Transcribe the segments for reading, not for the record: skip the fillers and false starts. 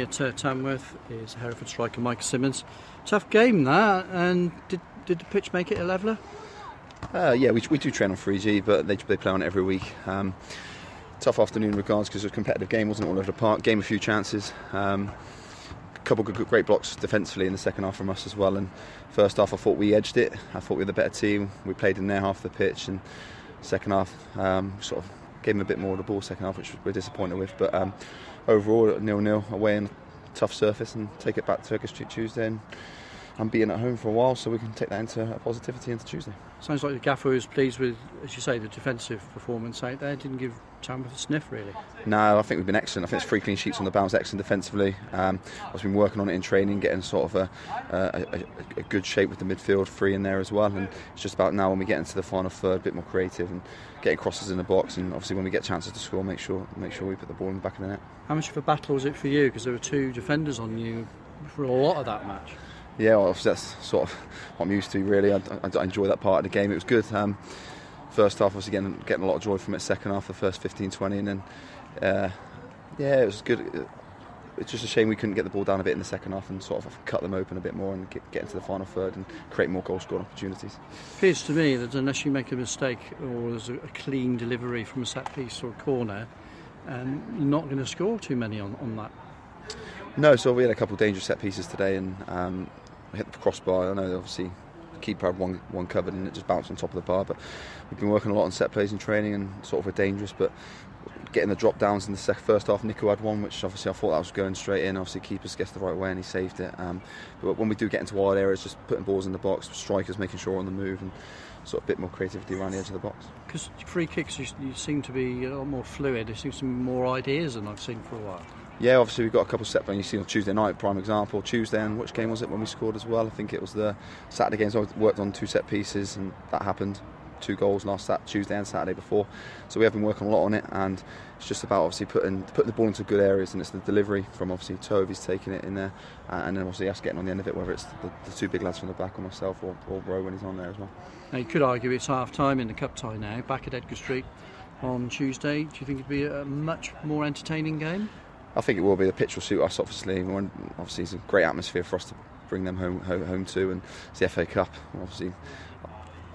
at Tamworth is Hereford striker Mike Symons. Tough game that, and did the pitch make it a leveller? Yeah, we do train on 3G, but they play on it every week. Tough afternoon in regards because it was a competitive game, wasn't it, all over the park. Game a few chances. A couple of great blocks defensively in the second half from us as well. And first half I thought we edged it. I thought we were the better team. We played in their half of the pitch, and second half sort of gave them a bit more of the ball second half, which we're disappointed with. But overall 0-0 away on a tough surface, and take it back to Turkish Tuesday and being at home for a while, so we can take that into a positivity into Tuesday. Sounds like the gaffer was pleased with, as you say, the defensive performance out there. Didn't give Tamworth a sniff, really. No, I think we've been excellent. I think it's 3 clean sheets on the bounce, excellent defensively. I've been working on it in training, getting sort of a good shape with the midfield, 3 in there as well. And it's just about now when we get into the final third, a bit more creative and getting crosses in the box. And obviously when we get chances to score, make sure we put the ball in the back of the net. How much of a battle was it for you? Because there were 2 defenders on you for a lot of that match. Yeah, well, that's sort of what I'm used to, really. I enjoy that part of the game. It was good. First half, obviously getting a lot of joy from it. Second half, the first 15-20, and then it was good. It's just a shame we couldn't get the ball down a bit in the second half and sort of cut them open a bit more and get into the final third and create more goal scoring opportunities. It appears to me that unless you make a mistake or there's a clean delivery from a set piece or a corner, you're not going to score too many on that. No, so we had a couple of dangerous set pieces today, and hit the crossbar. I know obviously the keeper had one covered and it just bounced on top of the bar, but we've been working a lot on set plays in training and sort of were dangerous, but getting the drop downs in the first half, Nico had one which obviously I thought that was going straight in. Obviously keeper's guessed the right way and he saved it, but when we do get into wide areas, just putting balls in the box, strikers making sure on the move and sort of a bit more creativity around the edge of the box. Because free kicks, you seem to be a lot more fluid. There seems to be more ideas than I've seen for a while. Yeah, obviously we've got a couple of set plays. You see on Tuesday night, prime example. Tuesday, and which game was it when we scored as well? I think it was the Saturday games. I worked on 2 set pieces, and that happened. 2 goals last Tuesday and Saturday before. So we have been working a lot on it, and it's just about obviously putting the ball into good areas, and it's the delivery from obviously Toby's taking it in there, and then obviously us getting on the end of it, whether it's the 2 big lads from the back or myself or Rowe when he's on there as well. Now you could argue it's half time in the cup tie now, back at Edgar Street on Tuesday. Do you think it'd be a much more entertaining game? I think it will be. The pitch will suit us, obviously. Obviously, it's a great atmosphere for us to bring them home to, and it's the FA Cup. Obviously,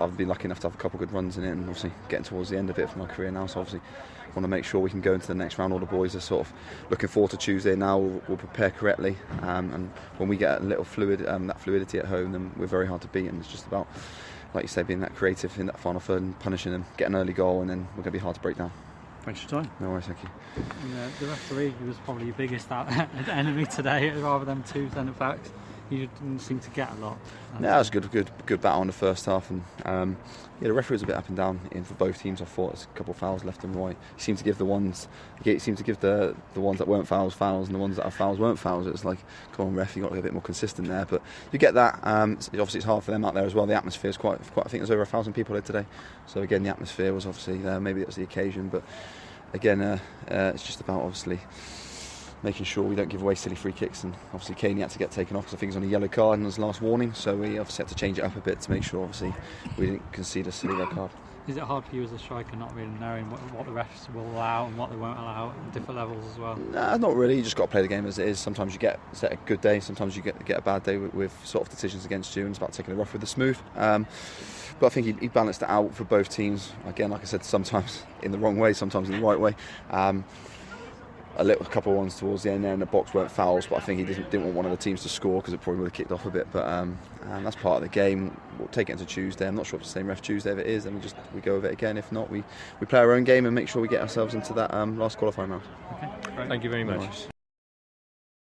I've been lucky enough to have a couple of good runs in it, and obviously getting towards the end of it for my career now. So obviously, want to make sure we can go into the next round. All the boys are sort of looking forward to Tuesday now. We'll prepare correctly, and when we get a little that fluidity at home, then we're very hard to beat. And it's just about, like you say, being that creative in that final third and punishing them, getting an early goal, and then we're going to be hard to break down. Thanks for your time. No worries, thank you. The referee was probably your biggest enemy today, rather than 2 centre backs. You didn't seem to get a lot. No, it was a good battle in the first half, and the referee was a bit up and down for both teams. I thought there's a couple of fouls left and right. He seemed to give the ones that weren't fouls, and the ones that are fouls weren't fouls. It was like, come on, ref, you got to be a bit more consistent there. But you get that. Obviously, it's hard for them out there as well. The atmosphere is quite. I think there's over 1,000 people here today. So again, the atmosphere was obviously there. Maybe it was the occasion, but again, it's just about obviously making sure we don't give away silly free kicks, and obviously Caney had to get taken off because I think he was on a yellow card and was last warning, so we obviously had to change it up a bit to make sure obviously we didn't concede a silly red card. Is it hard for you as a striker not really knowing what the refs will allow and what they won't allow at different levels as well? Nah, not really. You just got to play the game as it is. Sometimes you get a good day, sometimes you get a bad day with sort of decisions against you, and it's about taking the rough with the smooth. But I think he balanced it out for both teams. Again, like I said, sometimes in the wrong way, sometimes in the right way. A couple of ones towards the end there in the box weren't fouls, but I think he didn't want one of the teams to score because it probably would have kicked off a bit. But that's part of the game. We'll take it into Tuesday. I'm not sure if it's the same ref Tuesday. If it is, then we go with it again. If not, we play our own game and make sure we get ourselves into that last qualifying round. Okay, great. Thank you very much.